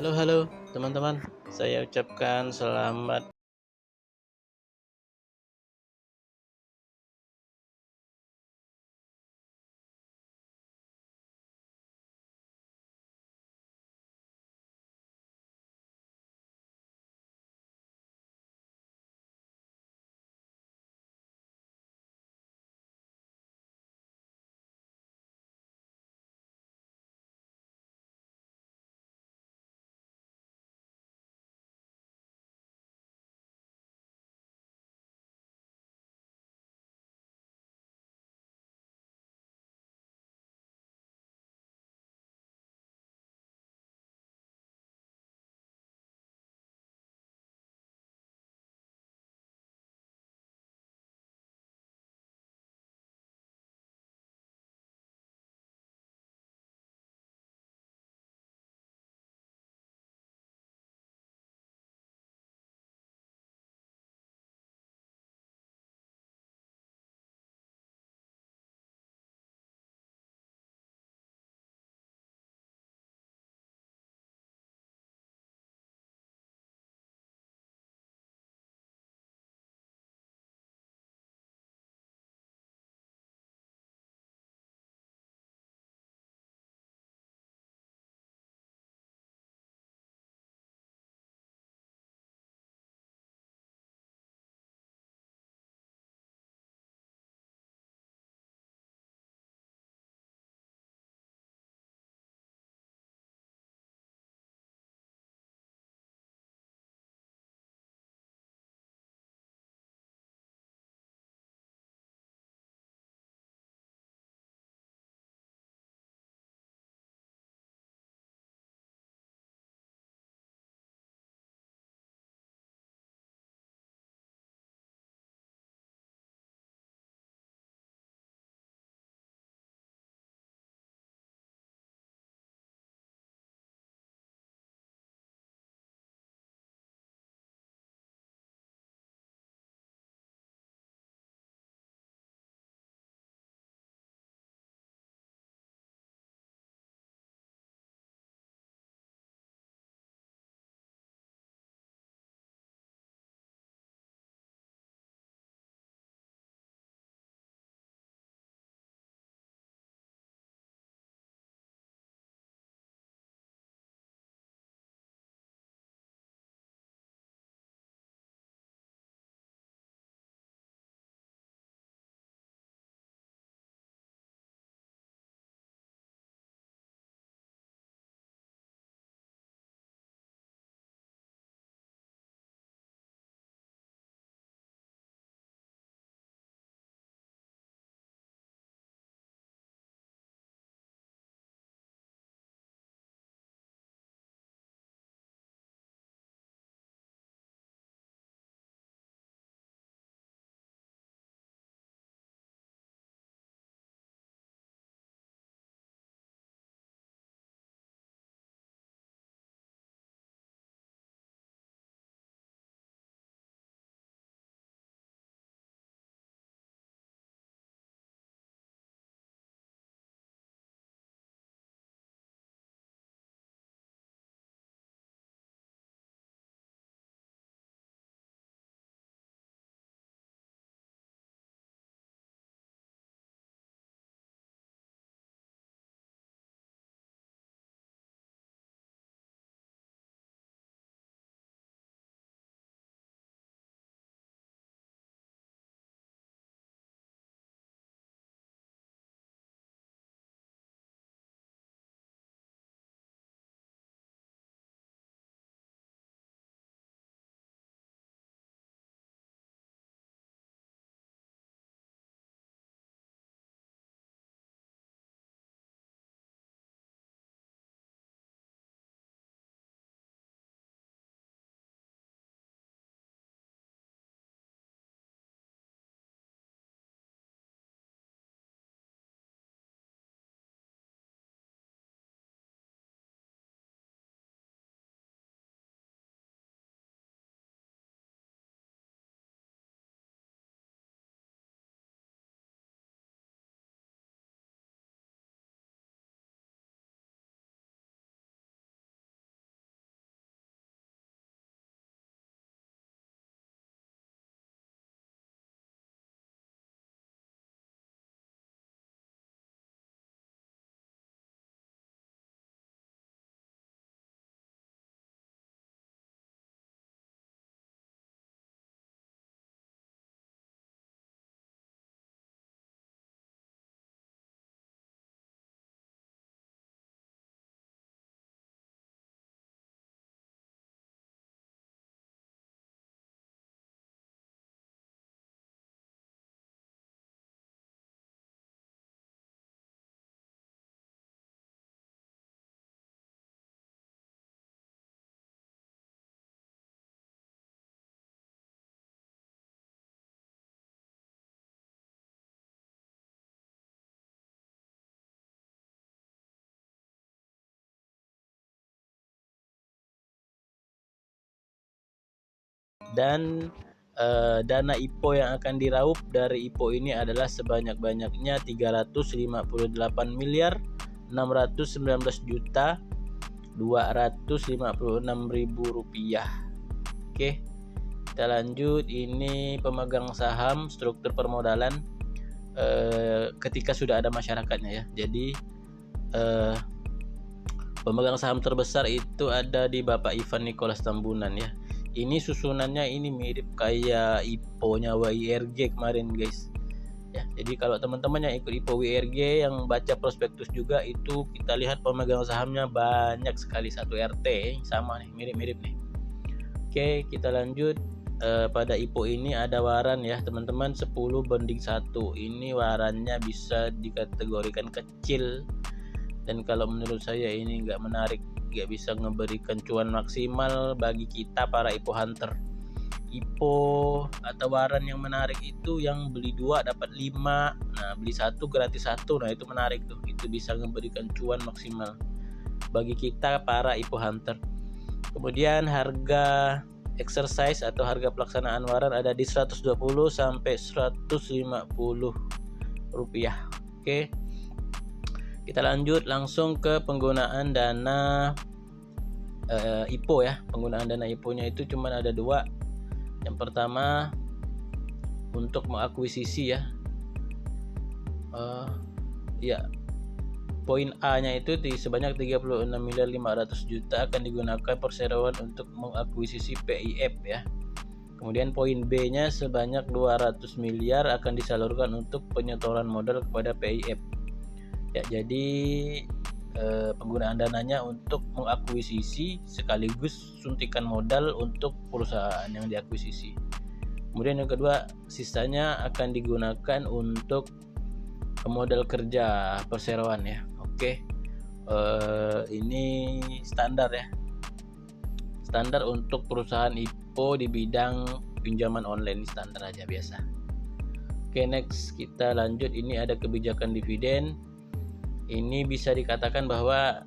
Halo, halo teman-teman. Saya ucapkan selamat dan dana IPO yang akan diraup dari IPO ini adalah sebanyak-banyaknya 358 miliar 619 juta 256.000 rupiah. Oke, kita lanjut. Ini pemegang saham struktur permodalan ketika sudah ada masyarakatnya ya. Jadi pemegang saham terbesar itu ada di Bapak Ivan Nicholas Tambunan ya. Ini susunannya ini mirip kayak IPO-nya WIRG kemarin guys. Ya, jadi kalau teman-teman yang ikut IPO WIRG yang baca prospektus juga itu kita lihat pemegang sahamnya banyak sekali, satu RT sama nih, mirip-mirip nih. Oke, kita lanjut. Pada IPO ini ada waran ya teman-teman, 10 banding 1. Ini warannya bisa dikategorikan kecil, dan kalau menurut saya ini nggak menarik, nggak bisa memberikan cuan maksimal bagi kita para IPO hunter. IPO atau waran yang menarik itu yang beli 2 dapat 5, nah beli 1 gratis 1, nah itu menarik tuh, itu bisa memberikan cuan maksimal bagi kita para IPO hunter. Kemudian harga exercise atau harga pelaksanaan waran ada di 120 sampai 150 rupiah. Oke, kita lanjut langsung ke penggunaan dana IPO ya. Penggunaan dana IPO-nya itu cuma ada 2. Yang pertama untuk mengakuisisi ya. Poin A-nya itu di sebanyak 36 miliar 500 juta akan digunakan perseroan untuk mengakuisisi PIF ya. Kemudian poin B-nya sebanyak 200 miliar akan disalurkan untuk penyetoran modal kepada PIF. Ya, jadi penggunaan dananya untuk mengakuisisi sekaligus suntikan modal untuk perusahaan yang diakuisisi. Kemudian yang kedua, sisanya akan digunakan untuk modal kerja perseroan ya. Oke, ini standar ya, standar untuk perusahaan IPO di bidang pinjaman online, standar aja biasa. Oke, next kita lanjut. Ini ada kebijakan dividen. Ini bisa dikatakan bahwa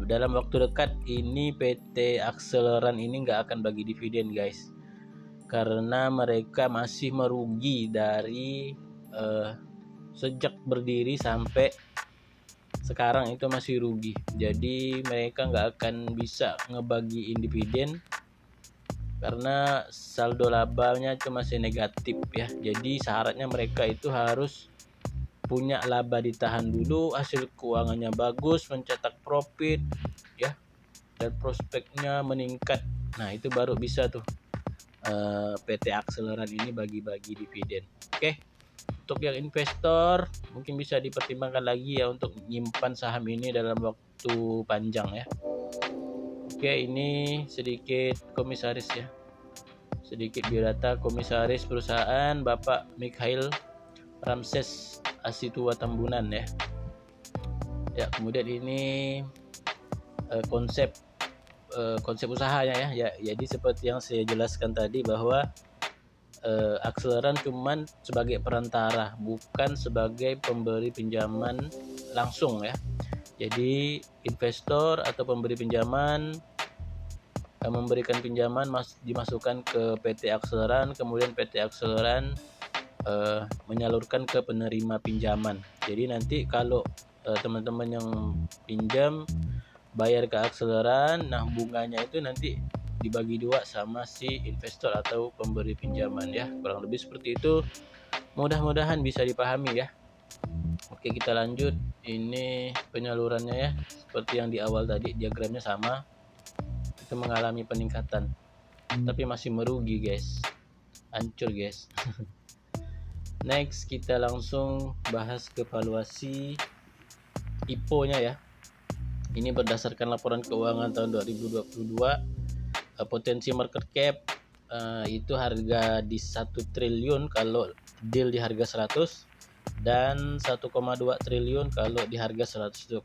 dalam waktu dekat ini PT Akseleran ini nggak akan bagi dividen guys, karena mereka masih merugi dari sejak berdiri sampai sekarang itu masih rugi. Jadi mereka nggak akan bisa ngebagiin dividen karena saldo labanya cuma masih negatif ya. Jadi syaratnya mereka itu harus punya laba ditahan dulu, hasil keuangannya bagus, mencetak profit ya, dan prospeknya meningkat. Nah itu baru bisa tuh PT Akseleran ini bagi-bagi dividen. Oke, untuk yang investor mungkin bisa dipertimbangkan lagi ya untuk menyimpan saham ini dalam waktu panjang ya. Oke, ini sedikit komisaris ya, sedikit biodata komisaris perusahaan Bapak Mikhail Ramses Asitua Tambunan ya. Ya, kemudian ini konsep usahanya ya. Jadi seperti yang saya jelaskan tadi bahwa Akseleran cuman sebagai perantara, bukan sebagai pemberi pinjaman langsung ya. Jadi investor atau pemberi pinjaman memberikan pinjaman dimasukkan ke PT Akseleran, kemudian PT Akseleran menyalurkan ke penerima pinjaman. Jadi nanti kalau teman-teman yang pinjam bayar ke Akseleran, nah bunganya itu nanti dibagi 2 sama si investor atau pemberi pinjaman ya. Kurang lebih seperti itu. Mudah-mudahan bisa dipahami ya. Oke, kita lanjut. Ini penyalurannya ya. Seperti yang di awal tadi, diagramnya sama. Itu mengalami peningkatan, tapi masih merugi guys. Hancur guys. Next kita langsung bahas ke valuasi IPO-nya ya. Ini berdasarkan laporan keuangan tahun 2022. Potensi market cap itu harga di 1 triliun kalau deal di harga 100 dan 1,2 triliun kalau di harga 120.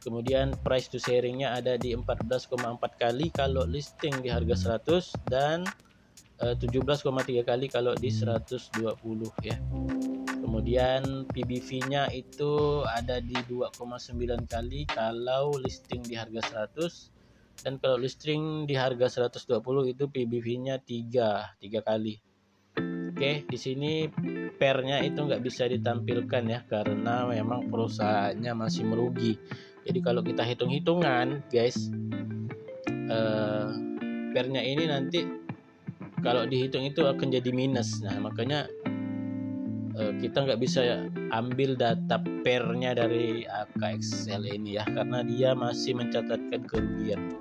Kemudian price to sharingnya ada di 14,4 kali kalau listing di harga 100 dan 17,3 kali kalau di 120 ya. Kemudian PBV-nya itu ada di 2,9 kali kalau listing di harga 100 Dan kalau listing di harga 120 itu PBV-nya 3 kali. Oke, di sini pernya itu nggak bisa ditampilkan ya, karena memang perusahaannya masih merugi. Jadi kalau kita hitung-hitungan guys, pernya ini nanti kalau dihitung itu akan jadi minus. Nah makanya kita nggak bisa ambil data pernya dari AKXL ini ya, karena dia masih mencatatkan kerugian.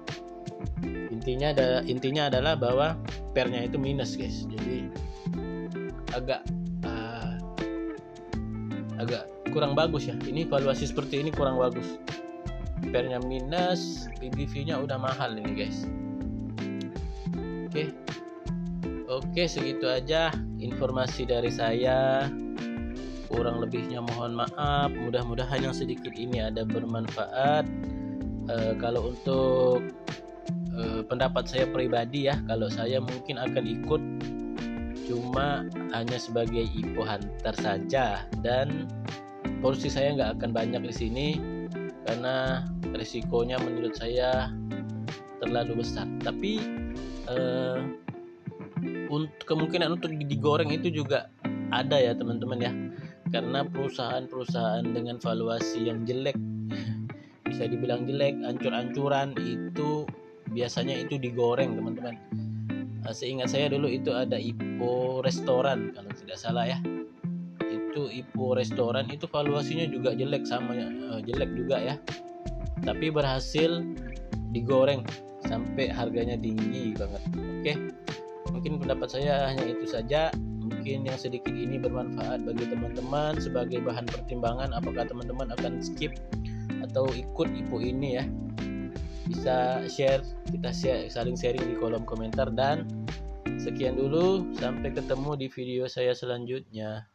Intinya adalah bahwa pernya itu minus guys, jadi agak kurang bagus ya. Ini valuasi seperti ini kurang bagus, pernya minus, PBV-nya udah mahal ini guys. Oke, segitu aja informasi dari saya. Kurang lebihnya mohon maaf. Mudah-mudahan yang sedikit ini ada bermanfaat. Kalau untuk pendapat saya pribadi ya, kalau saya mungkin akan ikut, cuma hanya sebagai info hunter saja, dan porsi saya nggak akan banyak di sini karena risikonya menurut saya terlalu besar. Tapi kemungkinan untuk digoreng itu juga ada ya teman-teman ya, karena perusahaan-perusahaan dengan valuasi yang jelek, bisa dibilang jelek, ancur-ancuran, itu biasanya itu digoreng teman-teman. Seingat saya dulu itu ada Ipo Restoran kalau tidak salah ya, itu Ipo Restoran itu valuasinya juga jelek, sama jelek juga ya, tapi berhasil digoreng sampai harganya tinggi banget. Oke, mungkin pendapat saya hanya itu saja. Mungkin yang sedikit ini bermanfaat bagi teman-teman sebagai bahan pertimbangan apakah teman-teman akan skip atau ikut IPO ini ya. Bisa share, kita saling sharing di kolom komentar. Dan sekian dulu, sampai ketemu di video saya selanjutnya.